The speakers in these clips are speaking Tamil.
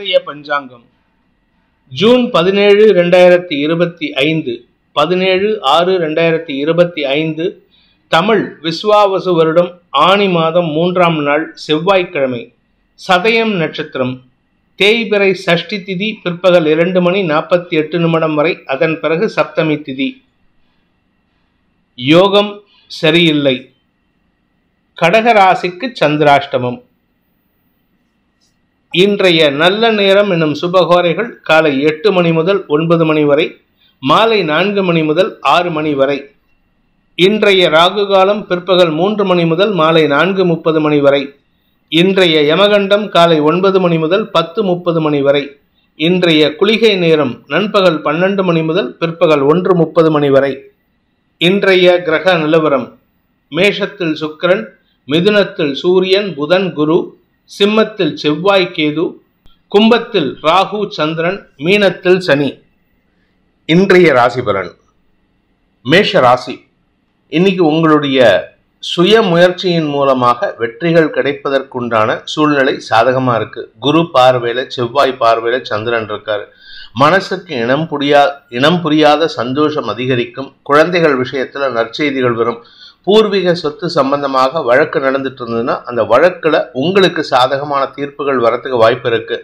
இன்றைய பஞ்சாங்கம் ஜூன் 17, 2025 17/6/2025 தமிழ் விஸ்வாவசு வருடம் ஆனி மாதம் 3ஆம் நாள் செவ்வாய்க்கிழமை. சதயம் நட்சத்திரம். தேய்பிறை சஷ்டி திதி பிற்பகல் 2:48 வரை. அதன் பிறகு சப்தமி திதி. யோகம் சரியில்லை. கடகராசிக்கு சந்திராஷ்டமம். இன்றைய நல்ல நேரம் என்னும் சுபகோரைகள் காலை 8 மணி முதல் 9 மணி வரை, மாலை 4 மணி முதல் 6 மணி வரை. இன்றைய ராகு காலம் பிற்பகல் 3 மணி முதல் மாலை 4:30 மணி வரை. இன்றைய யமகண்டம் காலை 9 மணி முதல் 10:30 மணி வரை. இன்றைய குளிகை நேரம் நண்பகல் 12 மணி முதல் பிற்பகல் 1:30 மணி வரை. இன்றைய கிரக நிலவரம்: மேஷத்தில் சுக்கிரன், மிதுனத்தில் சூரியன் புதன் குரு, சிம்மத்தில் செவ்வாய் கேது, கும்பத்தில் ராகு சந்திரன், மீனத்தில் சனி. இன்றைய ராசி பலன். மேஷ ராசி. இன்னைக்கு உங்களுடைய சுய முயற்சியின் மூலமாக வெற்றிகள் கிடைப்பதற்குண்டான சூழ்நிலை சாதகமா இருக்கு. குரு பார்வையில, செவ்வாய் பார்வையில சந்திரன் இருக்காரு. மனசுக்கு இனம் புரியாத சந்தோஷம் அதிகரிக்கும். குழந்தைகள் விஷயத்துல நற்செய்திகள் வரும். பூர்வீக சொத்து சம்பந்தமாக வழக்கு நடந்துட்டு இருந்ததுன்னா அந்த வழக்குல உங்களுக்கு சாதகமான தீர்ப்புகள் வரத்துக்கு வாய்ப்பு இருக்கு.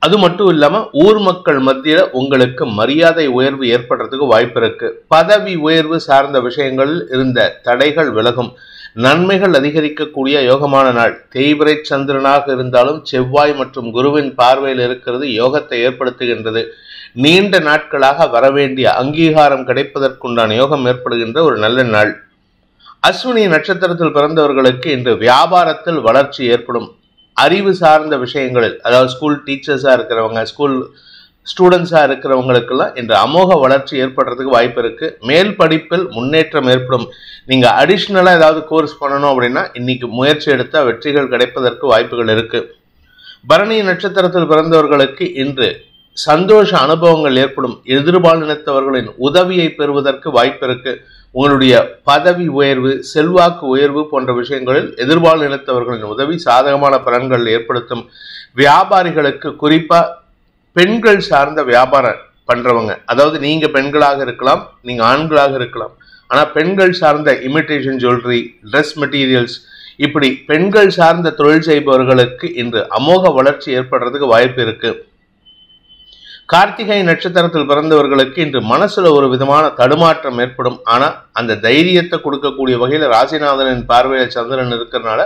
அது மட்டும் இல்லாம ஊர் மக்கள் மத்தியில உங்களுக்கு மரியாதை உயர்வு ஏற்படுறதுக்கு வாய்ப்பு இருக்கு. பதவி உயர்வு சார்ந்த விஷயங்களில் இருந்த தடைகள் விலகும். நன்மைகள் அதிகரிக்கக்கூடிய யோகமான நாள். தேய்பிறை சந்திரனாக இருந்தாலும் செவ்வாய் மற்றும் குருவின் பார்வையில் இருக்கிறது யோகத்தை ஏற்படுத்துகின்றது. நீண்ட நாட்களாக வரவேண்டிய அங்கீகாரம் கிடைப்பதற்குண்டான யோகம் ஏற்படுகின்ற ஒரு நல்ல நாள். அஸ்வினி நட்சத்திரத்தில் பிறந்தவர்களுக்கு இன்று வியாபாரத்தில் வளர்ச்சி ஏற்படும். அறிவு சார்ந்த விஷயங்களில், அதாவது ஸ்கூல் டீச்சர்ஸா இருக்கிறவங்க, ஸ்கூல் ஸ்டூடெண்ட்ஸா இருக்கிறவங்களுக்கெல்லாம் இன்று அமோக வளர்ச்சி ஏற்படுறதுக்கு வாய்ப்பு இருக்கு. மேல் படிப்பில் முன்னேற்றம் ஏற்படும். நீங்க அடிஷ்னலா ஏதாவது கோர்ஸ் பண்ணணும் அப்படின்னா இன்னைக்கு முயற்சி எடுத்தா வெற்றிகள் கிடைப்பதற்கு வாய்ப்புகள் இருக்கு. பரணி நட்சத்திரத்தில் பிறந்தவர்களுக்கு இன்று சந்தோஷ அனுபவங்கள் ஏற்படும். எதிர்பாலினத்தவர்களின் உதவியை பெறுவதற்கு வாய்ப்பு இருக்கு. உங்களுடைய பதவி உயர்வு, செல்வாக்கு உயர்வு போன்ற விஷயங்களில் எதிர்பாலினத்தவர்களின் உதவி சாதகமான பலன்கள் ஏற்படுத்தும். வியாபாரிகளுக்கு, குறிப்பா பெண்கள் சார்ந்த வியாபாரம் பண்றவங்க, அதாவது நீங்க பெண்களாக இருக்கலாம், நீங்க ஆண்களாக இருக்கலாம், ஆனா பெண்கள் சார்ந்த இமிடேஷன் ஜுவல்லரி, ட்ரெஸ் மெட்டீரியல்ஸ், இப்படி பெண்கள் சார்ந்த தொழில் செய்பவர்களுக்கு இன்று அமோக வளர்ச்சி ஏற்படுறதுக்கு வாய்ப்பு இருக்கு. கார்த்திகை நட்சத்திரத்தில் பிறந்தவர்களுக்கு இன்று மனசுல ஒரு விதமான தடுமாற்றம் ஏற்படும். ஆனா அந்த தைரியத்தை கொடுக்கக்கூடிய வகையில் ராசிநாதனின் பார்வையில சந்திரன் இருக்கிறதுனால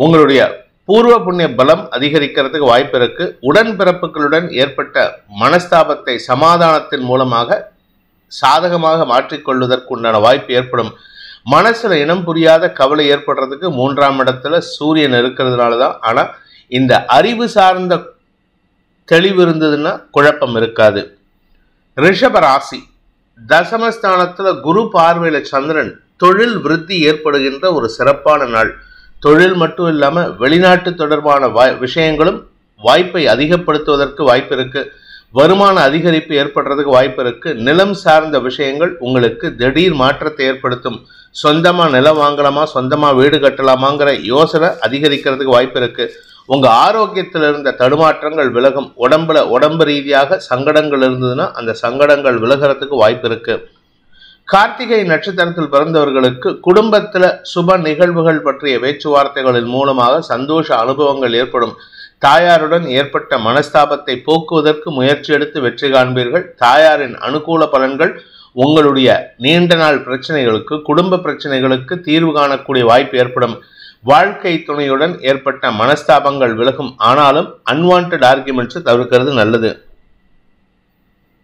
உங்களுடைய பூர்வ புண்ணிய பலம் அதிகரிக்கிறதுக்கு வாய்ப்பு இருக்கு. உடன்பிறப்புகளுடன் ஏற்பட்ட மனஸ்தாபத்தை சமாதானத்தின் மூலமாக சாதகமாக மாற்றிக்கொள்வதற்குண்டான வாய்ப்பு ஏற்படும். மனசுல இனம் புரியாத கவலை ஏற்படுறதுக்கு 3ஆம் இடத்துல சூரியன் இருக்கிறதுனாலதான். ஆனா இந்த அறிவு சார்ந்த தெளிவு இருந்ததுன்னா குழப்பம் இருக்காது. ரிஷப ராசி. தசமஸ்தானத்துல குரு பார்வையில சந்திரன், தொழில் விருத்தி ஏற்படுகின்ற ஒரு சிறப்பான நாள். தொழில் மட்டும் இல்லாம வெளிநாட்டு தொடர்பான விஷயங்களும் வாய்ப்பை அதிகப்படுத்துவதற்கு வாய்ப்பு இருக்கு. வருமான அதிகரிப்பு ஏற்படுறதுக்கு வாய்ப்பு இருக்கு. நிலம் சார்ந்த விஷயங்கள் உங்களுக்கு திடீர் மாற்றத்தை ஏற்படுத்தும். சொந்தமா நிலம் வாங்கலாமா, சொந்தமா வீடு கட்டலாமாங்கிற யோசனை அதிகரிக்கிறதுக்கு வாய்ப்பு இருக்கு. உங்க ஆரோக்கியத்தில் இருந்த தடுமாற்றங்கள் விலகும். உடம்பு ரீதியாக சங்கடங்கள் இருந்ததுன்னா அந்த சங்கடங்கள் விலகிறதுக்கு வாய்ப்பு இருக்கு. கார்த்திகை நட்சத்திரத்தில் பிறந்தவர்களுக்கு குடும்பத்துல சுப நிகழ்வுகள் பற்றிய பேச்சுவார்த்தைகளின் மூலமாக சந்தோஷ அனுபவங்கள் ஏற்படும். தாயாருடன் ஏற்பட்ட மனஸ்தாபத்தை போக்குவதற்கு முயற்சி எடுத்து வெற்றி காண்பீர்கள். தாயாரின் அனுகூல பலன்கள் உங்களுடைய நீண்ட நாள் பிரச்சனைகளுக்கு, குடும்ப பிரச்சனைகளுக்கு தீர்வு காணக்கூடிய வாய்ப்பு ஏற்படும். வாழ்க்கை துணையுடன் ஏற்பட்ட மனஸ்தாபங்கள் விலகும். ஆனாலும் அன்வான்ட் ஆர்குமெண்ட்ஸ் தவிர்க்கிறது நல்லது.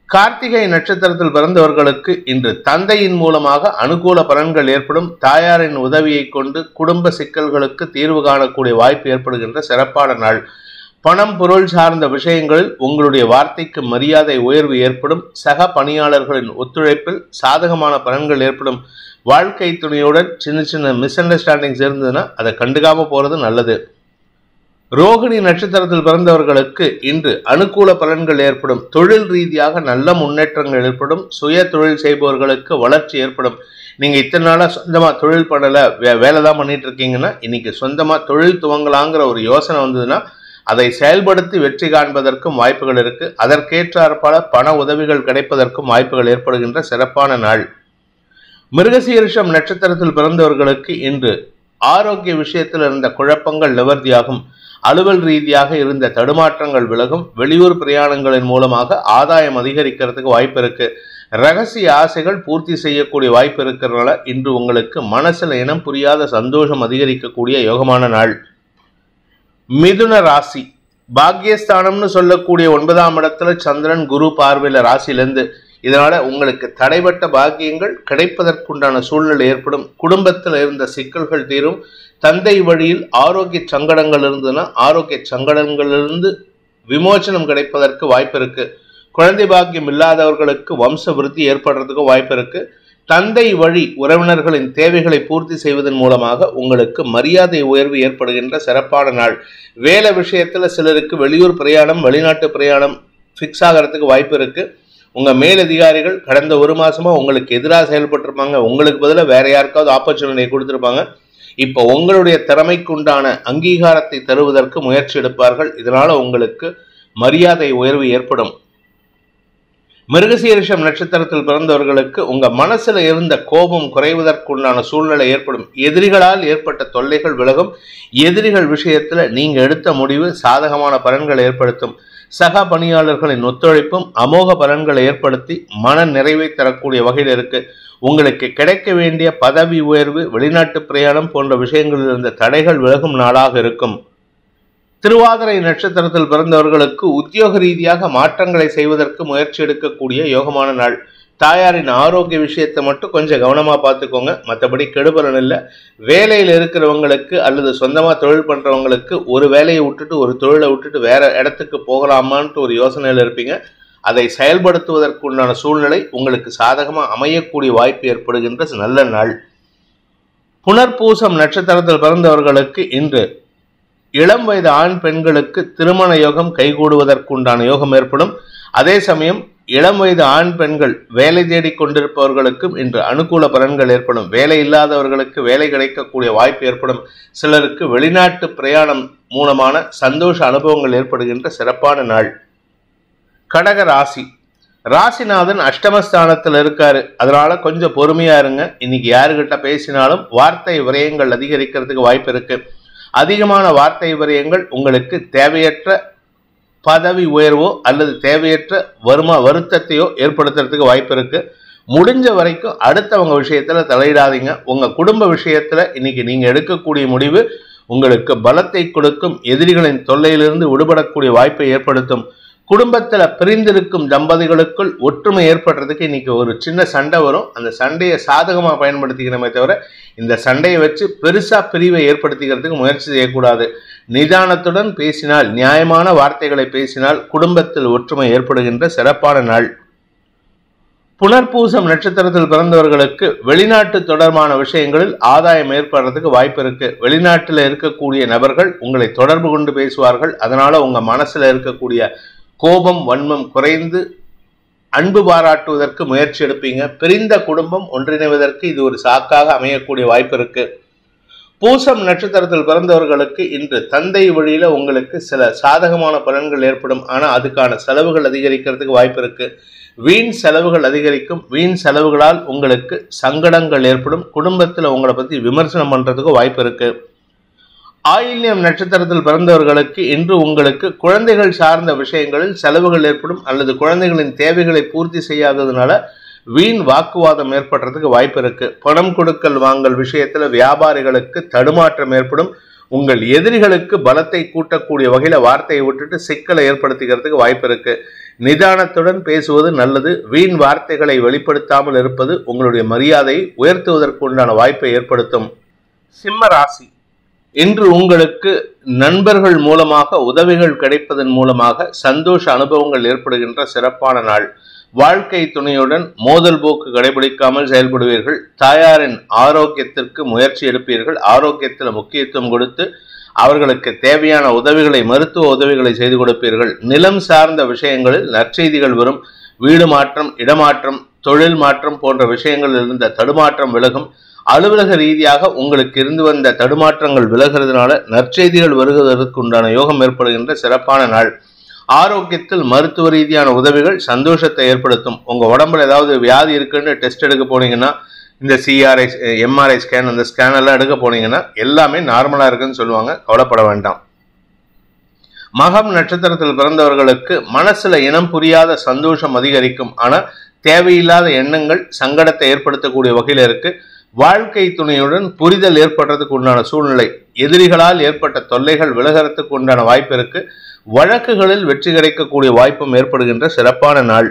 கார்த்திகை நட்சத்திரத்தில் பிறந்தவர்களுக்கு இன்று தந்தையின் மூலமாக அனுகூல பலன்கள் ஏற்படும். தாயாரின் உதவியை கொண்டு குடும்ப சிக்கல்களுக்கு தீர்வு காணக்கூடிய வாய்ப்பு ஏற்படுகின்ற சிறப்பான நாள். பணம் பொருள் சார்ந்த விஷயங்களில் உங்களுடைய வார்த்தைக்கு மரியாதை உயர்வு ஏற்படும். சக பணியாளர்களின் ஒத்துழைப்பில் சாதகமான பலன்கள் ஏற்படும். வாழ்க்கை துணையுடன் சின்ன மிஸ் அண்டர்ஸ்டாண்டிங்ஸ் இருந்ததுன்னா அதை கண்டுக்காம போறது நல்லது. ரோகிணி நட்சத்திரத்தில் பிறந்தவர்களுக்கு இன்று அனுகூல பலன்கள் ஏற்படும். தொழில் ரீதியாக நல்ல முன்னேற்றங்கள் ஏற்படும். சுய தொழில் செய்பவர்களுக்கு வளர்ச்சி ஏற்படும். நீங்க இத்தனை நாளா சொந்தமா தொழில் பண்ணல, வேலை தான் பண்ணிட்டு இருக்கீங்கன்னா இன்னைக்கு சொந்தமா தொழில் துவங்கலாங்கிற ஒரு யோசனை வந்ததுன்னா அதை செயல்படுத்தி வெற்றி காண்பதற்கும் வாய்ப்புகள் இருக்கு. அதற்கேற்றாற்பல பண உதவிகள் கிடைப்பதற்கும் வாய்ப்புகள் ஏற்படுகின்ற சிறப்பான நாள். மிருகசீரிஷம் நட்சத்திரத்தில் பிறந்தவர்களுக்கு இன்று ஆரோக்கிய விஷயத்தில் இருந்த குழப்பங்கள் நிவர்த்தியாகும். அலுவல் ரீதியாக இருந்த தடுமாற்றங்கள் விலகும். வெளியூர் பிரயாணங்களின் மூலமாக ஆதாயம் அதிகரிக்கிறதுக்கு வாய்ப்பு இருக்கு. ரகசிய ஆசைகள் பூர்த்தி செய்யக்கூடிய வாய்ப்பு இருக்கிறதுனால இன்று உங்களுக்கு மனசுல இனம் புரியாத சந்தோஷம் அதிகரிக்கக்கூடிய யோகமான நாள். மிதுன ராசி பாக்யஸ்தானம்னு சொல்லக்கூடிய 9ஆம் இடத்துல சந்திரன் குரு பார்வையில ராசியிலிருந்து, இதனால உங்களுக்கு தடைபட்ட பாக்கியங்கள் கிடைப்பதற்குண்டான சூழ்நிலை ஏற்படும். குடும்பத்தில் இருந்த சிக்கல்கள் தீரும். தந்தை வழியில் ஆரோக்கிய சங்கடங்கள் இருந்ததுன்னா ஆரோக்கிய சங்கடங்களிலிருந்து விமோசனம் கிடைப்பதற்கு வாய்ப்பு இருக்கு. குழந்தை பாக்கியம் இல்லாதவர்களுக்கு வம்ச விருத்தி ஏற்படுறதுக்கு வாய்ப்பு இருக்கு. தந்தை வழி உறவினர்களின் தேவைகளை பூர்த்தி செய்வதன் மூலமாக உங்களுக்கு மரியாதை உயர்வு ஏற்படுகின்ற சிறப்பான நாள். வேலை விஷயத்துல சிலருக்கு வெளியூர் பிரயாணம், வெளிநாட்டு பிரயாணம் ஃபிக்ஸ் ஆகிறதுக்கு வாய்ப்பு இருக்கு. உங்க மேலதிகாரிகள் கடந்த ஒரு மாசமா உங்களுக்கு எதிராக செயல்பட்டிருப்பாங்க. உங்களுக்கு பதிலாக வேற யாருக்காவது ஆப்பர்ச்சுனிட்டி கொடுத்திருப்பாங்க. இப்போ உங்களுடைய திறமைக்கு உண்டான அங்கீகாரத்தை தருவதற்கு முயற்சி எடுப்பார்கள். இதனால உங்களுக்கு மரியாதை உயர்வு ஏற்படும். மிருகசீரிஷம் நட்சத்திரத்தில் பிறந்தவர்களுக்கு உங்க மனசுல இருந்த கோபம் குறைவதற்குண்டான சூழ்நிலை ஏற்படும். எதிரிகளால் ஏற்பட்ட தொல்லைகள் விலகும். எதிரிகள் விஷயத்துல நீங்க எடுத்த முடிவு சாதகமான பலன்களை ஏற்படுத்தும். சக பணியாளர்களின் ஒத்துழைப்பும் அமோக பலன்களை ஏற்படுத்தி மன நிறைவை தரக்கூடிய வகையில் இருக்கு. உங்களுக்கு கிடைக்க வேண்டிய பதவி உயர்வு, வெளிநாட்டு பிரயாணம் போன்ற விஷயங்களில் இருந்த தடைகள் விலகும் நாளாக இருக்கும். திருவாதிரை நட்சத்திரத்தில் பிறந்தவர்களுக்கு உத்தியோக ரீதியாக மாற்றங்களை செய்வதற்கு முயற்சி எடுக்கக்கூடிய யோகமான நாள். தாயாரின் ஆரோக்கிய விஷயத்தை மட்டும் கொஞ்சம் கவனமா பார்த்துக்கோங்க. மற்றபடி கெடுபலன் இல்லை. வேலையில் இருக்கிறவங்களுக்கு அல்லது சொந்தமா தொழில் பண்றவங்களுக்கு ஒரு வேலையை விட்டுட்டு ஒரு தொழிலை விட்டுட்டு வேற இடத்துக்கு போகலாமான்ட்டு ஒரு யோசனையில் இருப்பீங்க. அதை செயல்படுத்துவதற்குண்டான சூழ்நிலை உங்களுக்கு சாதகமா அமையக்கூடிய வாய்ப்பு ஏற்படுகின்ற நல்ல நாள். புனர்பூசம் நட்சத்திரத்தில் பிறந்தவர்களுக்கு இன்று இளம் வயது ஆண் பெண்களுக்கு திருமண யோகம் கைகூடுவதற்குண்டான யோகம் ஏற்படும். அதே சமயம் இளம் வயது ஆண் பெண்கள் வேலை தேடி கொண்டிருப்பவர்களுக்கும் இன்று அனுகூல பலன்கள் ஏற்படும். வேலை இல்லாதவர்களுக்கு வேலை கிடைக்கக்கூடிய வாய்ப்பு ஏற்படும். சிலருக்கு வெளிநாட்டு பிரயாணம் மூலமான சந்தோஷ அனுபவங்கள் ஏற்படுகின்ற சிறப்பான நாள். கடக ராசி ராசிநாதன் அஷ்டமஸ்தானத்தில் இருக்காரு. அதனால கொஞ்சம் பொறுமையா இருங்க. இன்னைக்கு யாருகிட்ட பேசினாலும் வார்த்தை விரயங்கள் அதிகரிக்கிறதுக்கு வாய்ப்பு இருக்கு. அதிகமான வார்த்தை விரயங்கள் உங்களுக்கு தேவையற்ற பதவி உயர்வோ அல்லது தேவையற்ற வருத்தத்தையோ ஏற்படுத்துறதுக்கு வாய்ப்பு இருக்கு. முடிஞ்ச வரைக்கும் அடுத்தவங்க விஷயத்துல தலையிடாதீங்க. உங்க குடும்ப விஷயத்துல இன்னைக்கு நீங்க எடுக்கக்கூடிய முடிவு உங்களுக்கு பலத்தை கொடுக்கும். எதிரிகளின் தொல்லையிலிருந்து விடுபடக்கூடிய வாய்ப்பை ஏற்படுத்தும். குடும்பத்துல பிரிந்திருக்கும் தம்பதிகளுக்குள் ஒற்றுமை ஏற்படுறதுக்கு இன்னைக்கு ஒரு சின்ன சண்டை வரும். அந்த சண்டையை சாதகமா பயன்படுத்திக்கிறமே தவிர இந்த சண்டையை வச்சு பெருசா பிரிவை ஏற்படுத்திக்கிறதுக்கு முயற்சி செய்யக்கூடாது. நிதானத்துடன் பேசினால், நியாயமான வார்த்தைகளை பேசினால் குடும்பத்தில் ஒற்றுமை ஏற்படுகின்ற சிறப்பான நாள். புனர்பூசம் நட்சத்திரத்தில் பிறந்தவர்களுக்கு வெளிநாட்டு தொடர்பான விஷயங்களில் ஆதாயம் ஏற்படுறதுக்கு வாய்ப்பு இருக்கு. வெளிநாட்டில் இருக்கக்கூடிய நபர்கள் உங்களை தொடர்பு கொண்டு பேசுவார்கள். அதனால உங்க மனசுல இருக்கக்கூடிய கோபம், வன்மம் குறைந்து அன்பு பாராட்டுவதற்கு முயற்சி எடுப்பீங்க. பிரிந்த குடும்பம் ஒன்றிணைவதற்கு இது ஒரு சாக்காக அமையக்கூடிய வாய்ப்பு இருக்கு. பூசம் நட்சத்திரத்தில் பிறந்தவர்களுக்கு இன்று தந்தை வழியில உங்களுக்கு சில சாதகமான பலன்கள் ஏற்படும். ஆனா அதுக்கான செலவுகள் அதிகரிக்கிறதுக்கு வாய்ப்பு இருக்கு. வீண் செலவுகள் அதிகரிக்கும். வீண் செலவுகளால் உங்களுக்கு சங்கடங்கள் ஏற்படும். குடும்பத்தில் உங்களை பத்தி விமர்சனம் பண்றதுக்கு வாய்ப்பு இருக்கு. ஆயில்யம் நட்சத்திரத்தில் பிறந்தவர்களுக்கு இன்று உங்களுக்கு குழந்தைகள் சார்ந்த விஷயங்களில் செலவுகள் ஏற்படும். அல்லது குழந்தைகளின் தேவைகளை பூர்த்தி செய்யாததுனால வீண் வாக்குவாதம் ஏற்படுறதுக்கு வாய்ப்பு இருக்கு. பணம் கொடுக்கல் வாங்கல் விஷயத்துல வியாபாரிகளுக்கு தடுமாற்றம் ஏற்படும். உங்கள் எதிரிகளுக்கு பலத்தை கூட்டக்கூடிய வகையில வார்த்தையை விட்டுட்டு சிக்கலை ஏற்படுத்திக்கிறதுக்கு வாய்ப்பு இருக்கு. நிதானத்துடன் பேசுவது நல்லது. வீண் வார்த்தைகளை வெளிப்படுத்தாமல் இருப்பது உங்களுடைய மரியாதையை உயர்த்துவதற்கு உண்டான வாய்ப்பை ஏற்படுத்தும். சிம்ம ராசி இன்று உங்களுக்கு நண்பர்கள் மூலமாக உதவிகள் கிடைப்பதன் மூலமாக சந்தோஷ அனுபவங்கள் ஏற்படுகின்ற சிறப்பான நாள். வாழ்க்கை துணையுடன் மோதல் போக்கு கடைபிடிக்காமல் செயல்படுவீர்கள். தாயாரின் ஆரோக்கியத்திற்கு முயற்சி எடுப்பீர்கள். ஆரோக்கியத்தில் முக்கியத்துவம் கொடுத்து அவர்களுக்கு தேவையான உதவிகளை, மருத்துவ உதவிகளை செய்து கொடுப்பீர்கள். நிலம் சார்ந்த விஷயங்களில் நற்செய்திகள் வரும். வீடு மாற்றம், இடமாற்றம், தொழில் மாற்றம் போன்ற விஷயங்களில் இருந்த தடுமாற்றம் விலகும். அலுவலக ரீதியாக உங்களுக்கு இருந்து வந்த தடுமாற்றங்கள் விலகிறதுனால நற்செய்திகள் வருவதற்கு உண்டான யோகம் ஏற்படுகின்ற சிறப்பான நாள். ஆரோக்கியத்தில் மருத்துவ ரீதியான உதவிகள் சந்தோஷத்தை ஏற்படுத்தும். உங்க உடம்புல ஏதாவது வியாதி இருக்குன்னு டெஸ்ட் எடுக்க போனீங்கன்னா, இந்த சிஆர்ஐ எம்ஆர்ஐ ஸ்கேன் அந்த ஸ்கேன் எல்லாம் எடுக்க போனீங்கன்னா எல்லாமே நார்மலா இருக்குன்னு சொல்லுவாங்க. கவலைப்பட வேண்டாம். மகம் நட்சத்திரத்தில் பிறந்தவர்களுக்கு மனசுல இனம் புரியாத சந்தோஷம் அதிகரிக்கும். ஆனா தேவையில்லாத எண்ணங்கள் சங்கடத்தை ஏற்படுத்தக்கூடிய வகையில இருக்கு. வாழ்க்கை துணையுடன் புரிதல் ஏற்படுறதுக்கு உண்டான சூழ்நிலை, எதிரிகளால் ஏற்பட்ட தொல்லைகள் விலகிறதுக்கு உண்டான வாய்ப்பு இருக்கு. வழக்குகளில் வெற்றி கிடைக்கக்கூடிய வாய்ப்பும் ஏற்படுகின்ற சிறப்பான நாள்.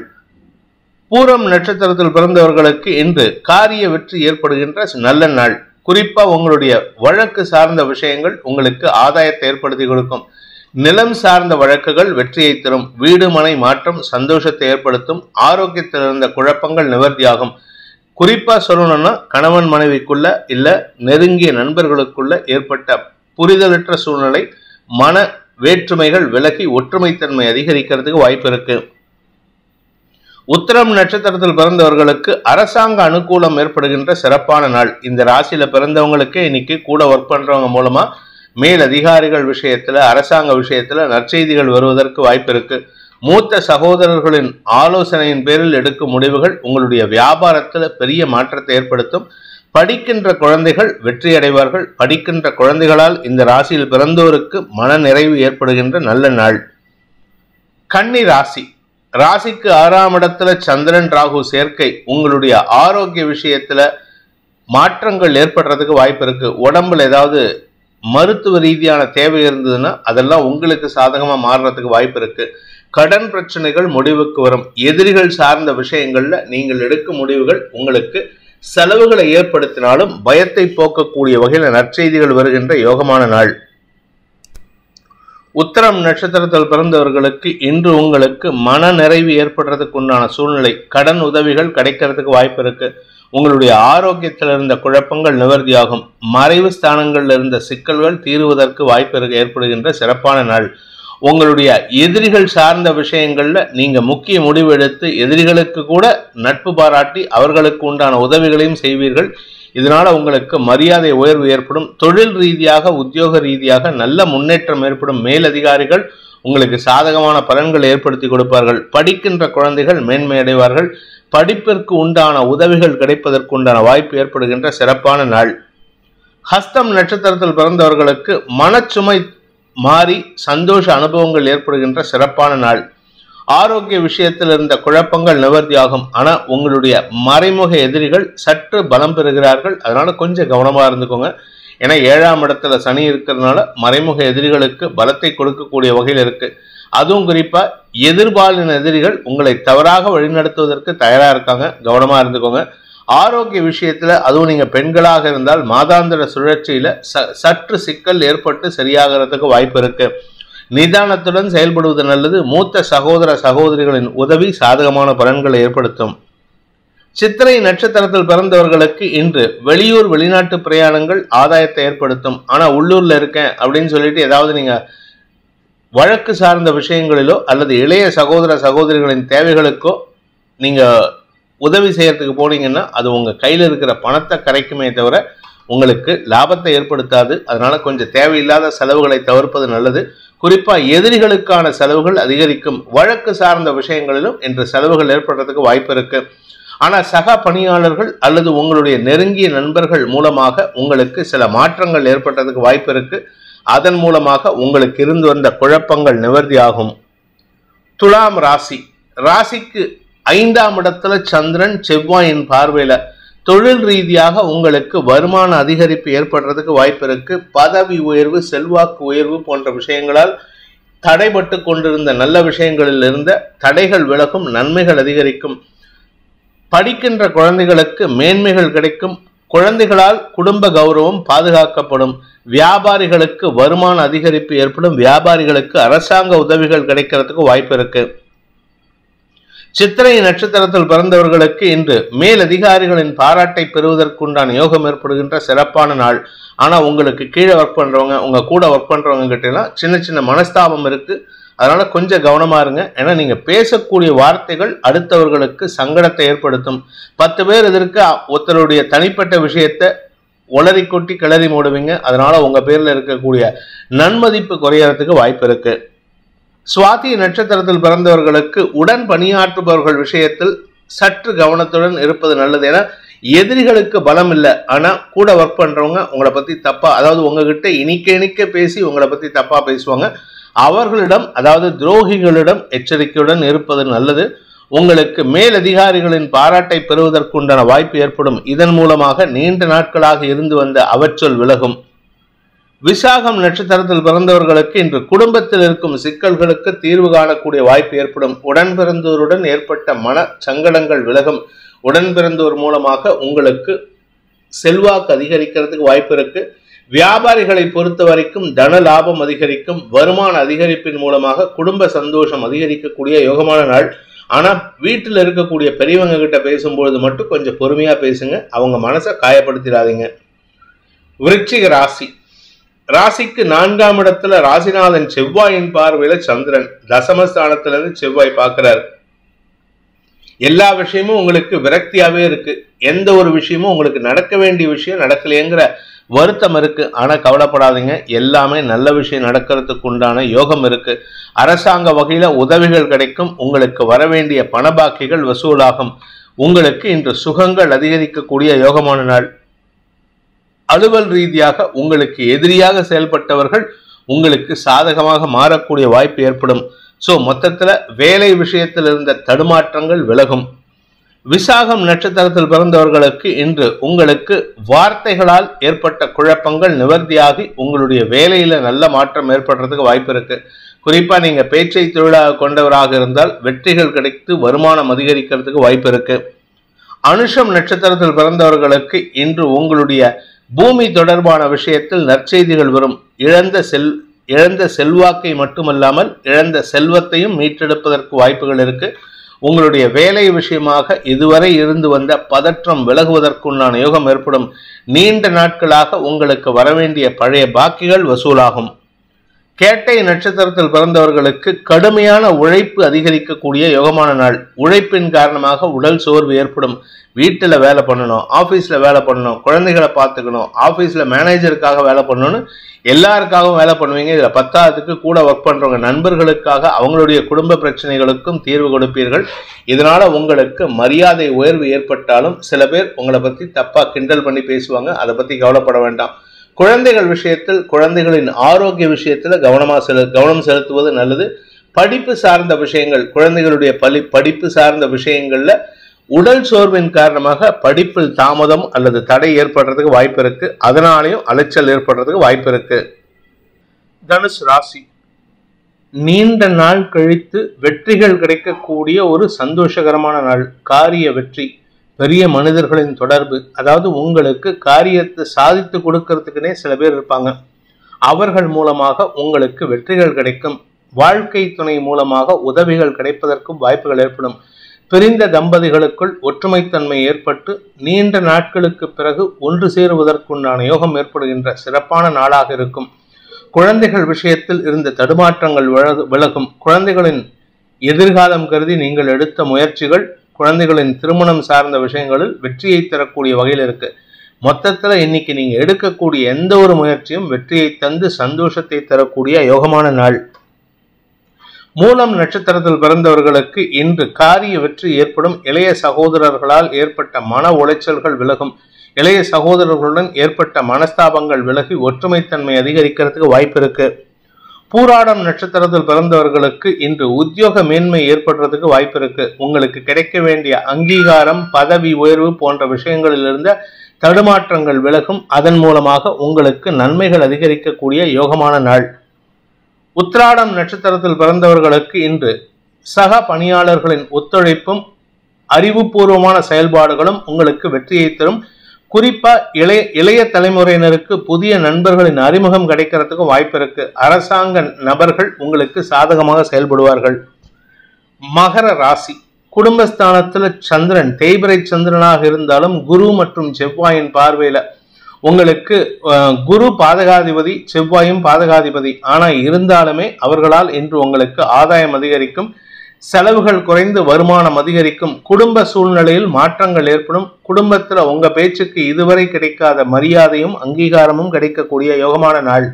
பூரம் நட்சத்திரத்தில் பிறந்தவர்களுக்கு இன்று காரிய வெற்றி ஏற்படுகின்ற நல்ல நாள். குறிப்பா உங்களுடைய வழக்கு சார்ந்த விஷயங்கள் உங்களுக்கு ஆதாயத்தை ஏற்படுத்தி கொடுக்கும். நிலம் சார்ந்த வழக்குகள் வெற்றியை தரும். வீடு மனை மாற்றம் சந்தோஷத்தை ஏற்படுத்தும். ஆரோக்கியத்தில் இருந்த குழப்பங்கள் நிவர்த்தியாகும். குறிப்பா சொல்லணும்னா கணவன் மனைவிக்குள்ள இல்ல நெருங்கிய நண்பர்களுக்குள்ள ஏற்பட்ட புரிதலற்ற சூழ்நிலை, மன வேற்றுமைகள் விலகி ஒற்றுமைத்தன்மை அதிகரிக்கிறதுக்கு வாய்ப்பு இருக்கு. உத்திரம் நட்சத்திரத்தில் பிறந்தவர்களுக்கு அரசாங்க அனுகூலம் ஏற்படுகின்ற சிறப்பான நாள். இந்த ராசியில பிறந்தவங்களுக்கு இன்னைக்கு கூட ஒர்க் பண்றவங்க மூலமா மேல் அதிகாரிகள் விஷயத்துல அரசாங்க விஷயத்துல நற்செய்திகள் வருவதற்கு வாய்ப்பு இருக்கு. மூத்த சகோதரர்களின் ஆலோசனையின் பேரில் எடுக்கும் முடிவுகள் உங்களுடைய வியாபாரத்துல பெரிய மாற்றத்தை ஏற்படுத்தும். படிக்கின்ற குழந்தைகள் வெற்றி அடைவார்கள். படிக்கின்ற குழந்தைகளால் இந்த ராசியில் பிறந்தோருக்கு மன நிறைவு ஏற்படுகின்ற நல்ல நாள். கன்னி ராசி. ராசிக்கு 6ஆம் இடத்துல சந்திரன் ராகு சேர்க்கை உங்களுடைய ஆரோக்கிய விஷயத்துல மாற்றங்கள் ஏற்படுறதுக்கு வாய்ப்பு இருக்கு. உடம்புல ஏதாவது மருத்துவ ரீதியான தேவை இருந்ததுன்னா அதெல்லாம் உங்களுக்கு சாதகமா மாறுறதுக்கு வாய்ப்பு இருக்கு. கடன் பிரச்சனைகள் முடிவுக்கு வரும். எதிரிகள் சார்ந்த விஷயங்கள்ல நீங்கள் எடுக்கும் முடிவுகள் உங்களுக்கு செலவுகளை ஏற்படுத்தினாலும் பயத்தை போக்கக்கூடிய வகையில் நற்செய்திகள் வருகின்ற யோகமான நாள். உத்திரம் நட்சத்திரத்தில் பிறந்தவர்களுக்கு இன்று உங்களுக்கு மன நிறைவு ஏற்படுறதுக்கு உண்டான சூழ்நிலை, கடன் உதவிகள் கிடைக்கிறதுக்கு வாய்ப்பு இருக்கு. உங்களுடைய ஆரோக்கியத்தில் இருந்த குழப்பங்கள் நிவர்த்தியாகும். மறைவு ஸ்தானங்கள்ல இருந்த சிக்கல்கள் தீருவதற்கு வாய்ப்பு ஏற்படுகின்ற சிறப்பான நாள். உங்களுடைய எதிரிகள் சார்ந்த விஷயங்கள்ல நீங்க முக்கிய முடிவு எடுத்து எதிரிகளுக்கு கூட நட்பு பாராட்டி அவர்களுக்கு உண்டான உதவிகளையும் செய்வீர்கள். இதனால உங்களுக்கு மரியாதை உயர்வு ஏற்படும். தொழில் ரீதியாக உத்தியோக ரீதியாக நல்ல முன்னேற்றம் ஏற்படும். மேலதிகாரிகள் உங்களுக்கு சாதகமான பலன்களை ஏற்படுத்தி கொடுப்பார்கள். படிக்கின்ற குழந்தைகள் மேன்மை அடைவார்கள். படிப்பிற்கு உண்டான உதவிகள் கிடைப்பதற்கு உண்டான வாய்ப்பு ஏற்படுகின்ற சிறப்பான நாள். ஹஸ்தம் நட்சத்திரத்தில் பிறந்தவர்களுக்கு மனச்சுமை மாறி சந்தோஷ அனுபவங்கள் ஏற்படுகின்ற சிறப்பான நாள். ஆரோக்கிய விஷயத்தில் இருந்த குழப்பங்கள் நிவர்த்தியாகும். ஆனா உங்களுடைய மறைமுக எதிரிகள் சற்று பலம் பெறுகிறார்கள். அதனால கொஞ்சம் கவனமா இருந்துக்கோங்க. ஏன்னா 7ஆம் இடத்துல சனி இருக்கிறதுனால மறைமுக எதிரிகளுக்கு பலத்தை கொடுக்கக்கூடிய வகையில் இருக்கு. அதுவும் குறிப்பா எதிர்பாலின எதிரிகள் உங்களை தவறாக வழிநடத்துவதற்கு தயாரா இருக்காங்க. கவனமா இருந்துக்கோங்க. ஆரோக்கிய விஷயத்துல அதுவும் நீங்க பெண்களாக இருந்தால் மாதாந்திர சுழற்சியில சற்று சிக்கல் ஏற்பட்டு சரியாகிறதுக்கு வாய்ப்பு இருக்கு. நிதானத்துடன் செயல்படுவது நல்லது. மூத்த சகோதர சகோதரிகளின் உதவி சாதகமான பலன்களை ஏற்படுத்தும். சித்திரை நட்சத்திரத்தில் பிறந்தவர்களுக்கு இன்று வெளியூர் வெளிநாட்டு பிரயாணங்கள் ஆதாயத்தை ஏற்படுத்தும். ஆனா உள்ளூர்ல இருக்கேன் அப்படின்னு சொல்லிட்டு ஏதாவது நீங்க வழக்கு சார்ந்த விஷயங்களிலோ அல்லது இளைய சகோதர சகோதரிகளின் தேவைகளுக்கோ நீங்க உதவி செய்யறதுக்கு போனீங்கன்னா அது உங்க கையில இருக்கிற பணத்தை கரைக்குமே தவிர உங்களுக்கு லாபத்தை ஏற்படுத்தாது. அதனால கொஞ்சம் தேவையில்லாத செலவுகளை தவிர்ப்பது நல்லது. குறிப்பா எதிரிகளுக்கான செலவுகள் அதிகரிக்கும். வழக்கு சார்ந்த விஷயங்களிலும் இன்று செலவுகள் ஏற்படுறதுக்கு வாய்ப்பு இருக்கு. ஆனா சக பணியாளர்கள் அல்லது உங்களுடைய நெருங்கிய நண்பர்கள் மூலமாக உங்களுக்கு சில மாற்றங்கள் ஏற்படுறதுக்கு வாய்ப்பு இருக்கு. அதன் மூலமாக உங்களுக்கு இருந்து வந்த குழப்பங்கள் நிவர்த்தியாகும். துலாம் ராசி. ராசிக்கு 5ஆம் இடத்துல சந்திரன் செவ்வாயின் பார்வையில தொழில் ரீதியாக உங்களுக்கு வருமான அதிகரிப்பு ஏற்படுறதுக்கு வாய்ப்பு இருக்கு. பதவி உயர்வு, செல்வாக்கு உயர்வு போன்ற விஷயங்களால் தடைபட்டு கொண்டிருந்த நல்ல விஷயங்களில் இருந்த தடைகள் விலகும். நன்மைகள் அதிகரிக்கும். படிக்கின்ற குழந்தைகளுக்கு மேன்மைகள் கிடைக்கும். குழந்தைகளால் குடும்ப கௌரவம் பாதுகாக்கப்படும். வியாபாரிகளுக்கு வருமான அதிகரிப்பு ஏற்படும். வியாபாரிகளுக்கு அரசாங்க உதவிகள் கிடைக்கிறதுக்கு வாய்ப்பு இருக்கு. சித்திரை நட்சத்திரத்தில் பிறந்தவர்களுக்கு இன்று மேலதிகாரிகளின் பாராட்டை பெறுவதற்குண்டான யோகம் ஏற்படுகின்ற சிறப்பான நாள். ஆனா உங்களுக்கு கீழே ஒர்க் பண்றவங்க, உங்க கூட ஒர்க் பண்றவங்க கிட்ட எல்லாம் சின்ன சின்ன மனஸ்தாபம் இருக்கு. அதனால கொஞ்சம் கவனமா இருங்க. ஏன்னா நீங்க பேசக்கூடிய வார்த்தைகள் அடுத்தவர்களுக்கு சங்கடத்தை ஏற்படுத்தும். 10 பேர் எதற்கு ஒருத்தருடைய தனிப்பட்ட விஷயத்தை உளறி கொட்டி கிளறி மூடுவீங்க. அதனால உங்க பேர்ல இருக்கக்கூடிய நன்மதிப்பு குறையறதுக்கு வாய்ப்பு இருக்கு. சுவாதி நட்சத்திரத்தில் பிறந்தவர்களுக்கு உடன் பணியாற்றுபவர்கள் விஷயத்தில் சற்று கவனத்துடன் இருப்பது நல்லது. ஏன்னா எதிரிகளுக்கு பலம் இல்லை, ஆனா கூட ஒர்க் பண்றவங்க உங்களை பத்தி தப்பா, அதாவது உங்ககிட்ட இனிக்க பேசி உங்களை பத்தி தப்பா பேசுவாங்க. அவர்களிடம், அதாவது துரோகிகளிடம் எச்சரிக்கையுடன் இருப்பது நல்லது. உங்களுக்கு மேலதிகாரிகளின் பாராட்டை பெறுவதற்குண்டான வாய்ப்பு ஏற்படும். இதன் மூலமாக நீண்ட நாட்களாக இருந்து வந்த அவச்சொல் விலகும். விசாகம் நட்சத்திரத்தில் பிறந்தவர்களுக்கு இன்று குடும்பத்தில் இருக்கும் சிக்கல்களுக்கு தீர்வு காணக்கூடிய வாய்ப்பு ஏற்படும். உடன்பிறந்தோருடன் ஏற்பட்ட மன சங்கடங்கள் விலகும். உடன்பிறந்தோர் மூலமாக உங்களுக்கு செல்வாக்கு அதிகரிக்கிறதுக்கு வாய்ப்பு இருக்கு. வியாபாரிகளை பொறுத்த வரைக்கும் தன லாபம் அதிகரிக்கும். வருமான அதிகரிப்பின் மூலமாக குடும்ப சந்தோஷம் அதிகரிக்கக்கூடிய யோகமான நாள். ஆனா வீட்டில் இருக்கக்கூடிய பெரியவங்க கிட்ட பேசும்பொழுது மட்டும் கொஞ்சம் பொறுமையா பேசுங்க, அவங்க மனசை காயப்படுத்திடாதீங்க. விருச்சிக ராசி. ராசிக்கு 4ஆம் இடத்துல ராசிநாதன் செவ்வாயின் பார்வையில சந்திரன் தசமஸ்தானத்திலிருந்து செவ்வாய் பார்க்கிறார். எல்லா விஷயமும் உங்களுக்கு விரக்தியாவே இருக்கு. எந்த ஒரு விஷயமும் உங்களுக்கு நடக்க வேண்டிய விஷயம் நடக்கலையேங்கிற வருத்தம் இருக்கு. ஆனா கவலைப்படாதீங்க, எல்லாமே நல்ல விஷயம் நடக்கிறதுக்கு உண்டான யோகம் இருக்கு. அரசாங்க வகையில உதவிகள் கிடைக்கும். உங்களுக்கு வரவேண்டிய பணபாக்கிகள் வசூலாகும். உங்களுக்கு இன்று சுகங்கள் அதிகரிக்கக்கூடிய யோகமான நாள். அலுவல் ரீதியாக உங்களுக்கு எதிரியாக செயல்பட்டவர்கள் உங்களுக்கு சாதகமாக மாறக்கூடிய வாய்ப்பு ஏற்படும். மொத்தத்துல வேலை விஷயத்தில் இருந்த தடுமாற்றங்கள் விலகும். விசாகம் நட்சத்திரத்தில் பிறந்தவர்களுக்கு இன்று உங்களுக்கு வார்த்தைகளால் ஏற்பட்ட குழப்பங்கள் நிவர்த்தியாகி உங்களுடைய வேலையில நல்ல மாற்றம் ஏற்படுறதுக்கு வாய்ப்பு இருக்கு. குறிப்பா நீங்க பேச்சை தொழிலாக கொண்டவராக இருந்தால் வெற்றிகள் கிடைத்து வருமானம் அதிகரிக்கிறதுக்கு வாய்ப்பு இருக்கு. அனுஷம் நட்சத்திரத்தில் பிறந்தவர்களுக்கு இன்று உங்களுடைய பூமி தொடர்பான விஷயத்தில் நற்செய்திகள் வரும். இழந்த செல்வாக்கை மட்டுமல்லாமல் இழந்த செல்வத்தையும் மீட்டெடுப்பதற்கு வாய்ப்புகள் இருக்கு. உங்களுடைய வேலை விஷயமாக இதுவரை இருந்து வந்த பதற்றம் விலகுவதற்குண்டான யோகம் ஏற்படும். நீண்ட நாட்களாக உங்களுக்கு வரவேண்டிய பழைய பாக்கிகள் வசூலாகும். கேட்டை நட்சத்திரத்தில் பிறந்தவர்களுக்கு கடுமையான உழைப்பு அதிகரிக்கக்கூடிய யோகமான நாள். உழைப்பின் காரணமாக உடல் சோர்வு ஏற்படும். வீட்டில் வேலை பண்ணணும், ஆஃபீஸில் வேலை பண்ணணும், குழந்தைகளை பார்த்துக்கணும், ஆஃபீஸில் மேனேஜருக்காக வேலை பண்ணணும்னு எல்லாருக்காகவும் வேலை பண்ணுவீங்க. இதில் 10ஆவதுக்கு கூட ஒர்க் பண்ணுறவங்க நண்பர்களுக்காக அவங்களுடைய குடும்ப பிரச்சனைகளுக்கும் தீர்வு கொடுப்பீர்கள். இதனால உங்களுக்கு மரியாதை உயர்வு ஏற்பட்டாலும் சில பேர் உங்களை பற்றி தப்பாக கிண்டல் பண்ணி பேசுவாங்க. அதை பற்றி கவலைப்பட வேண்டாம். குழந்தைகள் விஷயத்தில், குழந்தைகளின் ஆரோக்கிய விஷயத்தில் கவனம் செலுத்துவது நல்லது. படிப்பு சார்ந்த விஷயங்கள், குழந்தைகளுடைய படிப்பு சார்ந்த விஷயங்கள்ல உடல் சோர்வின் காரணமாக படிப்பில் தாமதம் அல்லது தடை ஏற்படுறதுக்கு வாய்ப்பு இருக்கு. அதனாலையும் அலைச்சல் ஏற்படுறதுக்கு வாய்ப்பு இருக்கு. தனுஷ் ராசி. நீண்ட நாள் கழித்து வெற்றிகள் கிடைக்கக்கூடிய ஒரு சந்தோஷகரமான நாள். காரிய வெற்றி, பெரிய மனிதர்களின் தொடர்பு, அதாவது உங்களுக்கு காரியத்தை சாதித்து கொடுக்கறதுக்குனே சில பேர் இருப்பாங்க. அவர்கள் மூலமாக உங்களுக்கு வெற்றிகள் கிடைக்கும். வாழ்க்கை துணை மூலமாக உதவிகள் கிடைப்பதற்கும் வாய்ப்புகள் ஏற்படும். பிரிந்த தம்பதிகளுக்குள் ஒற்றுமைத்தன்மை ஏற்பட்டு நீண்ட நாட்களுக்கு பிறகு ஒன்று சேருவதற்குண்டான யோகம் ஏற்படுகின்ற சிறப்பான நாளாக இருக்கும். குழந்தைகள் விஷயத்தில் இருந்த தடுமாற்றங்கள் விலகும். குழந்தைகளின் எதிர்காலம் கருதி நீங்கள் எடுத்த முயற்சிகள் குழந்தைகளின் திருமணம் சார்ந்த விஷயங்களில் வெற்றியை தரக்கூடிய வகையில் இருக்கு. மொத்தத்துல இன்னைக்கு நீங்க எடுக்கக்கூடிய எந்த ஒரு முயற்சியும் வெற்றியை தந்து சந்தோஷத்தை தரக்கூடிய யோகமான நாள். மூலம் நட்சத்திரத்தில் பிறந்தவர்களுக்கு இன்று காரிய வெற்றி ஏற்படும். இளைய சகோதரர்களால் ஏற்பட்ட மன உளைச்சல்கள் விலகும். இளைய சகோதரர்களுடன் ஏற்பட்ட மனஸ்தாபங்கள் விலகி ஒற்றுமைத்தன்மை அதிகரிக்கிறதுக்கு வாய்ப்பு இருக்கு. பூராடம் நட்சத்திரத்தில் பிறந்தவர்களுக்கு இன்று உத்தியோக மேன்மை ஏற்படுறதுக்கு வாய்ப்பு இருக்கு. உங்களுக்கு கிடைக்க வேண்டிய அங்கீகாரம், பதவி உயர்வு போன்ற விஷயங்களில் இருந்த தடுமாற்றங்கள் விலகும். அதன் மூலமாக உங்களுக்கு நன்மைகள் அதிகரிக்கக்கூடிய யோகமான நாள். உத்திராடம் நட்சத்திரத்தில் பிறந்தவர்களுக்கு இன்று சக பணியாளர்களின் ஒத்துழைப்பும் அறிவுபூர்வமான செயல்பாடுகளும் உங்களுக்கு வெற்றியை தரும். குறிப்பா இளைய தலைமுறையினருக்கு புதிய நண்பர்களின் அறிமுகம் கிடைக்கிறதுக்கு வாய்ப்பு இருக்கு. அரசாங்க நபர்கள் உங்களுக்கு சாதகமாக செயல்படுவார்கள். மகர ராசி. குடும்பஸ்தானத்துல சந்திரன் தேய்பிரை சந்திரனாக இருந்தாலும் குரு மற்றும் செவ்வாயின் பார்வையில உங்களுக்கு குரு பாதகாதிபதி, செவ்வாயும் பாதகாதிபதி. ஆனா இருந்தாலுமே அவர்களால் இன்று உங்களுக்கு ஆதாயம் அதிகரிக்கும். செலவுகள் குறைந்து வருமானம் அதிகரிக்கும். குடும்ப சூழ்நிலையில் மாற்றங்கள் ஏற்படும். குடும்பத்துல உங்க பேச்சுக்கு இதுவரை கிடைக்காத மரியாதையும் அங்கீகாரமும் கிடைக்கக்கூடிய யோகமான நாள்.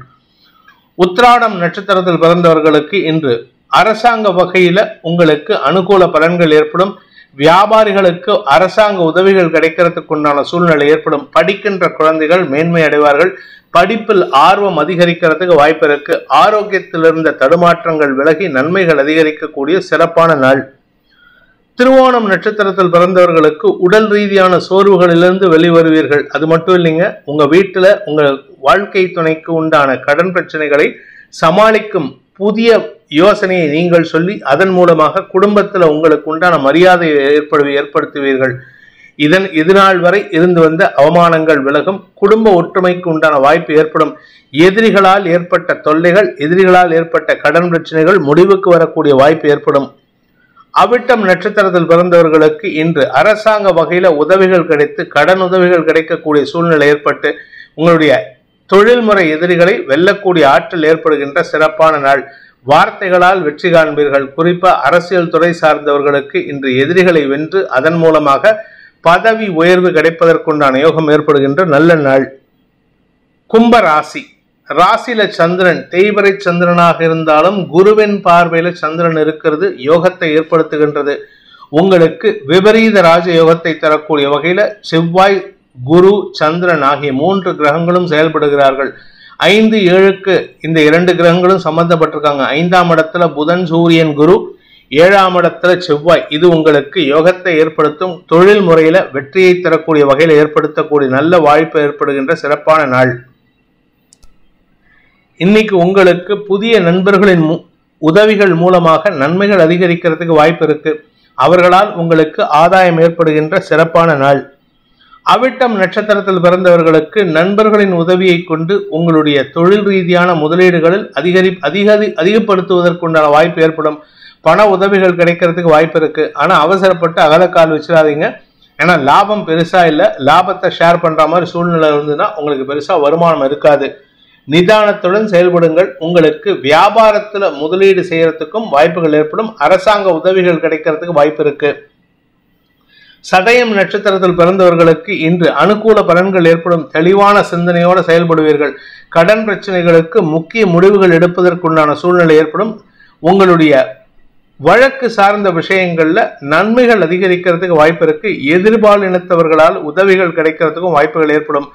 உத்திராடம் நட்சத்திரத்தில் பிறந்தவர்களுக்கு இன்று அரசாங்க வகையில உங்களுக்கு அனுகூல பலன்கள் ஏற்படும். வியாபாரிகளுக்கு அரசாங்க உதவிகள் கிடைக்கிறதுக்கு உண்டான சூழ்நிலை ஏற்படும். படிக்கின்ற குழந்தைகள் மேன்மை அடைவார்கள். படிப்பில் ஆர்வம் அதிகரிக்கிறதுக்கு வாய்ப்பு இருக்கு. ஆரோக்கியத்தில் இருந்த தடுமாற்றங்கள் விலகி நன்மைகள் அதிகரிக்கக்கூடிய சிறப்பான நாள். திருவோணம் நட்சத்திரத்தில் பிறந்தவர்களுக்கு உடல் ரீதியான சோர்வுகளிலிருந்து வெளிவருவீர்கள். அது மட்டும் இல்லைங்க, உங்க வீட்டுல உங்க வாழ்க்கை துணைக்கு உண்டான கடன் பிரச்சனைகளை சமாளிக்கும் புதிய யோசனையை நீங்கள் சொல்லி அதன் மூலமாக குடும்பத்துல உங்களுக்கு உண்டான மரியாதையை ஏற்படுத்துவீர்கள். இதனால் வரை இருந்து வந்த அவமானங்கள் விலகும். குடும்ப ஒற்றுமைக்கு உண்டான வாய்ப்பு ஏற்படும். எதிரிகளால் ஏற்பட்ட தொல்லைகள், எதிரிகளால் ஏற்பட்ட கடன் பிரச்சனைகள் முடிவுக்கு வரக்கூடிய வாய்ப்பு ஏற்படும். அவிட்டம் நட்சத்திரத்தில் பிறந்தவர்களுக்கு இன்று அரசாங்க வகையில உதவிகள் கிடைத்து கடன் உதவிகள் கிடைக்கக்கூடிய சூழ்நிலை ஏற்பட்டு உங்களுடைய தொழில்முறை எதிரிகளை வெல்லக்கூடிய ஆற்றல் ஏற்படுகின்ற சிறப்பான நாள். வார்த்தைகளால் வெற்றி காண்பீர்கள். குறிப்பா அரசியல் துறை சார்ந்தவர்களுக்கு இன்று எதிரிகளை வென்று அதன் மூலமாக பதவி உயர்வு கிடைப்பதற்குண்டான யோகம் ஏற்படுகின்ற நல்ல நாள். கும்ப ராசி. ராசியில சந்திரன் தேய்வரை சந்திரனாக இருந்தாலும் குருவின் பார்வையில சந்திரன் இருக்கிறது யோகத்தை ஏற்படுத்துகின்றது. உங்களுக்கு விபரீத ராஜ யோகத்தை தரக்கூடிய வகையில செவ்வாய், குரு, சந்திரன் ஆகிய 3 கிரகங்களும் செயல்படுகிறார்கள். 5, 7க்கு இந்த 2 கிரகங்களும் சம்பந்தப்பட்டிருக்காங்க. 5ஆம் இடத்துல புதன், சூரியன், குரு, 7ஆம் இடத்துல செவ்வாய். இது உங்களுக்கு யோகத்தை ஏற்படுத்தும். தொழில் முறையில வெற்றியை தரக்கூடிய வகையில ஏற்படுத்தக்கூடிய நல்ல வாய்ப்பு ஏற்படுகின்ற சிறப்பான நாள். இன்னைக்கு உங்களுக்கு புதிய நண்பர்களின் உதவிகள் மூலமாக நன்மைகள் அதிகரிக்கிறதுக்கு வாய்ப்பு இருக்கு. அவர்களால் உங்களுக்கு ஆதாயம் ஏற்படுகின்ற சிறப்பான நாள். அவிட்டம் நட்சத்திரத்தில் பிறந்தவர்களுக்கு நண்பர்களின் உதவியை கொண்டு உங்களுடைய தொழில் ரீதியான முதலீடுகளில் அதிகப்படுத்துவதற்குண்டான வாய்ப்பு ஏற்படும். பண உதவிகள் கிடைக்கிறதுக்கு வாய்ப்பு இருக்கு. ஆனா அவசரப்பட்டு அகலக்கால் வச்சிடாதீங்க. ஏன்னா லாபம் பெருசா இல்லை. லாபத்தை ஷேர் பண்ற மாதிரி சூழ்நிலை இருந்ததுன்னா உங்களுக்கு பெருசா வருமானம் இருக்காது. நிதானத்துடன் செயல்படுங்கள். உங்களுக்கு வியாபாரத்துல முதலீடு செய்யறதுக்கும் வாய்ப்புகள் ஏற்படும். அரசாங்க உதவிகள் கிடைக்கிறதுக்கு வாய்ப்பு இருக்கு. சதயம் நட்சத்திரத்தில் பிறந்தவர்களுக்கு இன்று அனுகூல பலன்கள் ஏற்படும். தெளிவான சிந்தனையோடு செயல்படுவீர்கள். கடன் பிரச்சனைகளுக்கு முக்கிய முடிவுகள் எடுப்பதற்குண்டான சூழ்நிலை ஏற்படும். உங்களுடைய வழக்கு சார்ந்த விஷயங்கள்ல நன்மைகள் அதிகரிக்கிறதுக்கு வாய்ப்பு இருக்கு. எதிர்பாலினத்தவர்களால் உதவிகள் கிடைக்கிறதுக்கும் வாய்ப்புகள் ஏற்படும்.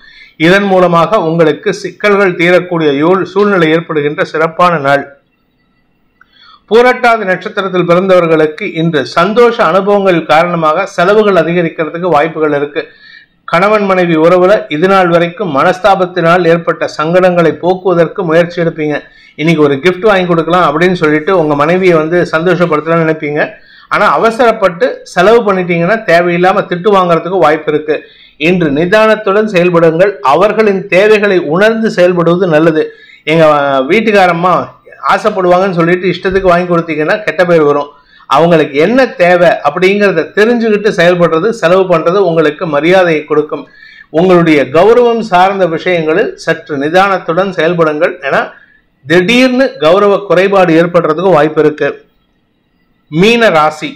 இதன் மூலமாக உங்களுக்கு சிக்கல்கள் தீரக்கூடிய சூழ்நிலை ஏற்படுகின்ற சிறப்பான நாள். பூரட்டாதி நட்சத்திரத்தில் பிறந்தவர்களுக்கு இன்று சந்தோஷ அனுபவங்கள் காரணமாக செலவுகள் அதிகரிக்கிறதுக்கு வாய்ப்புகள் இருக்கு. கணவன் மனைவி உறவுல இதுநாள் வரைக்கும் மனஸ்தாபத்தினால் ஏற்பட்ட சங்கடங்களை போக்குவதற்கு முயற்சி எடுப்பீங்க. இன்னைக்கு ஒரு கிஃப்ட் வாங்கி கொடுக்கலாம் அப்படின்னு சொல்லிட்டு உங்க மனைவியை சந்தோஷப்படுத்தலாம்னு நினைப்பீங்க. ஆனா அவசரப்பட்டு செலவு பண்ணிட்டீங்கன்னா தேவையில்லாம திட்டு வாங்கறதுக்கு வாய்ப்பு இருக்கு. இன்று நிதானத்துடன் செயல்படுங்கள். அவர்களின் தேவைகளை உணர்ந்து செயல்படுவது நல்லது. எங்க வீட்டுக்காரம்மா ஆசைப்படுவாங்கன்னு சொல்லிட்டு இஷ்டத்துக்கு வாங்கி கொடுத்தீங்கன்னா கெட்ட பேர் வரும். அவங்களுக்கு என்ன தேவை அப்படிங்கிறத தெரிஞ்சுக்கிட்டு செயல்படுறது, செலவு பண்றது உங்களுக்கு மரியாதையை கொடுக்கும். உங்களுடைய கௌரவம் சார்ந்த விஷயங்களில் சற்று நிதானத்துடன் செயல்படுங்கள். ஏன்னா திடீர்னு கௌரவ குறைபாடு ஏற்படுறதுக்கு வாய்ப்பு இருக்கு. மீன ராசி.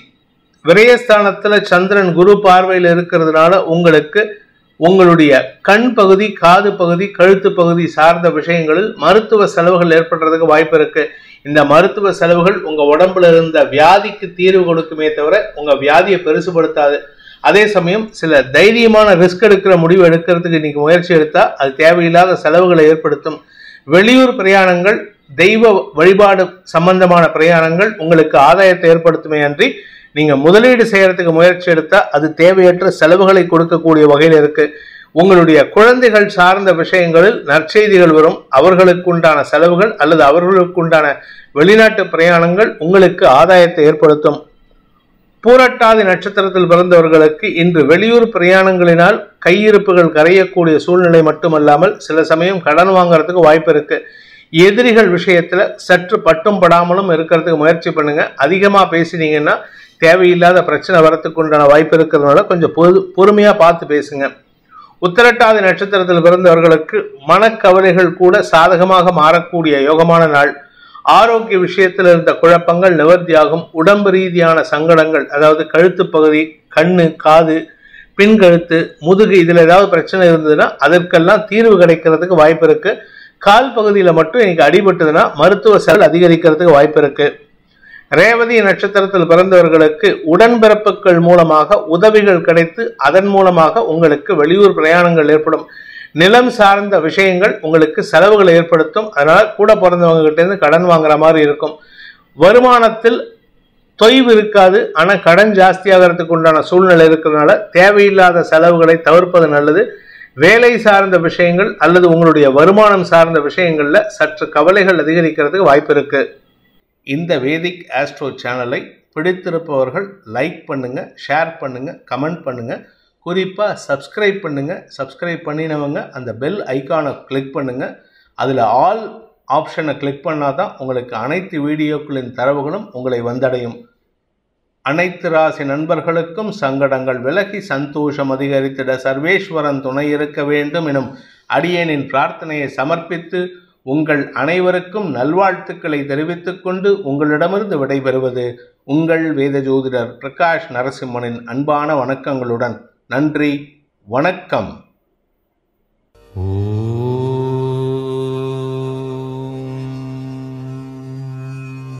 விரயஸ்தானத்துல சந்திரன் குரு பார்வையில் இருக்கிறதுனால உங்களுக்கு உங்களுடைய கண் பகுதி, காது பகுதி, கழுத்து பகுதி சார்ந்த விஷயங்களில் மருத்துவ செலவுகள் ஏற்படுறதுக்கு வாய்ப்பு இருக்கு. இந்த மருத்துவ செலவுகள் உங்க உடம்புல இருந்த வியாதிக்கு தீர்வு கொடுக்குமே தவிர உங்க வியாதியை பெருசுபடுத்தாது. அதே சமயம் சில தைரியமான ரிஸ்க் எடுக்கிற முடிவு எடுக்கிறதுக்கு இன்னைக்கு முயற்சி எடுத்தா அது தேவையில்லாத செலவுகளை ஏற்படுத்தும். வெளியூர் பிரயாணங்கள், தெய்வ வழிபாடு சம்பந்தமான பிரயாணங்கள் உங்களுக்கு ஆதாயத்தை ஏற்படுத்துமே அன்றி நீங்க முதலீடு செய்யறதுக்கு முயற்சி எடுத்தா அது தேவையற்ற செலவுகளை கொடுக்கக்கூடிய வகையில் இருக்கு. உங்களுடைய குழந்தைகள் சார்ந்த விஷயங்களில் நற்செய்திகள் வரும். அவர்களுக்கு உண்டான செலவுகள் அல்லது அவர்களுக்கு உண்டான வெளிநாட்டு பிரயாணங்கள் உங்களுக்கு ஆதாயத்தை ஏற்படுத்தும். பூரட்டாதி நட்சத்திரத்தில் பிறந்தவர்களுக்கு இன்று வெளியூர் பிரயாணங்களினால் கையிருப்புகள் கரையக்கூடிய சூழ்நிலை மட்டுமல்லாமல் சில சமயம் கடன் வாங்கறதுக்கு வாய்ப்பு இருக்கு. எதிரிகள் விஷயத்துல சற்று பட்டும் படாமலும் இருக்கிறதுக்கு முயற்சி பண்ணுங்க. அதிகமா பேசினீங்கன்னா தேவையில்லாத பிரச்சனை வரத்துக்கு உண்டான வாய்ப்பு இருக்கிறதுனால கொஞ்சம் பொறுமையா பார்த்து பேசுங்க. உத்திரட்டாதி நட்சத்திரத்தில் பிறந்தவர்களுக்கு மனக்கவலைகள் கூட சாதகமாக மாறக்கூடிய யோகமான நாள். ஆரோக்கிய விஷயத்தில் இருந்த குழப்பங்கள் நிவர்த்தியாகும். உடம்பு ரீதியான சங்கடங்கள், அதாவது கழுத்து பகுதி, கண்ணு, காது, பின்கழுத்து, முதுகு, இதுல ஏதாவது பிரச்சனை இருந்ததுன்னா அதற்கெல்லாம் தீர்வு கிடைக்கிறதுக்கு வாய்ப்பு இருக்கு. கால் பகுதியில மட்டும் இன்னைக்கு அடிபட்டதுன்னா மருத்துவ செலவு அதிகரிக்கிறதுக்கு வாய்ப்பு இருக்கு. ரேவதி நட்சத்திரத்தில் பிறந்தவர்களுக்கு உடன்பிறப்புகள் மூலமாக உதவிகள் கிடைத்து அதன் மூலமாக உங்களுக்கு வெளியூர் பிரயாணங்கள் ஏற்படும். நிலம் சார்ந்த விஷயங்கள் உங்களுக்கு செலவுகளை ஏற்படுத்தும். அதனால கூட பிறந்தவங்க கிட்ட இருந்து கடன் வாங்குற மாதிரி இருக்கும். வருமானத்தில் தொய்வு இருக்காது, ஆனா கடன் ஜாஸ்தியாகிறதுக்கு உண்டான சூழ்நிலை இருக்கிறதுனால தேவையில்லாத செலவுகளை தவிர்ப்பது நல்லது. வேலை சார்ந்த விஷயங்கள் அல்லது உங்களுடைய வருமானம் சார்ந்த விஷயங்கள்ல சற்று கவலைகள் அதிகரிக்கிறதுக்கு வாய்ப்பு இருக்கு. இந்த வேதிக் ஆஸ்ட்ரோ சேனலை பிடித்திருப்பவர்கள் லைக் பண்ணுங்க, ஷேர் பண்ணுங்க, கமெண்ட் பண்ணுங்க. குறிப்பாக சப்ஸ்கிரைப் பண்ணுங்க. சப்ஸ்கிரைப் பண்ணினவங்க அந்த பெல் ஐக்கானை கிளிக் பண்ணுங்க. அதில் ஆல் ஆப்ஷனை கிளிக் பண்ணாதான் உங்களுக்கு அனைத்து வீடியோக்களின் தரவுகளும் உங்களை வந்தடையும். அனைத்து ராசி நண்பர்களுக்கும் சங்கடங்கள் விலகி சந்தோஷம் அதிகரித்திட சர்வேஸ்வரன் துணை இருக்க வேண்டும் எனும் அடியேனின் பிரார்த்தனையை சமர்ப்பித்து உங்கள் அனைவருக்கும் நல்வாழ்த்துக்களை தெரிவித்துக் கொண்டு உங்களிடமிருந்து விடைபெறுவது உங்கள் வேத ஜோதிடர் பிரகாஷ் நரசிம்மனின் அன்பான வணக்கங்களுடன். நன்றி, வணக்கம்.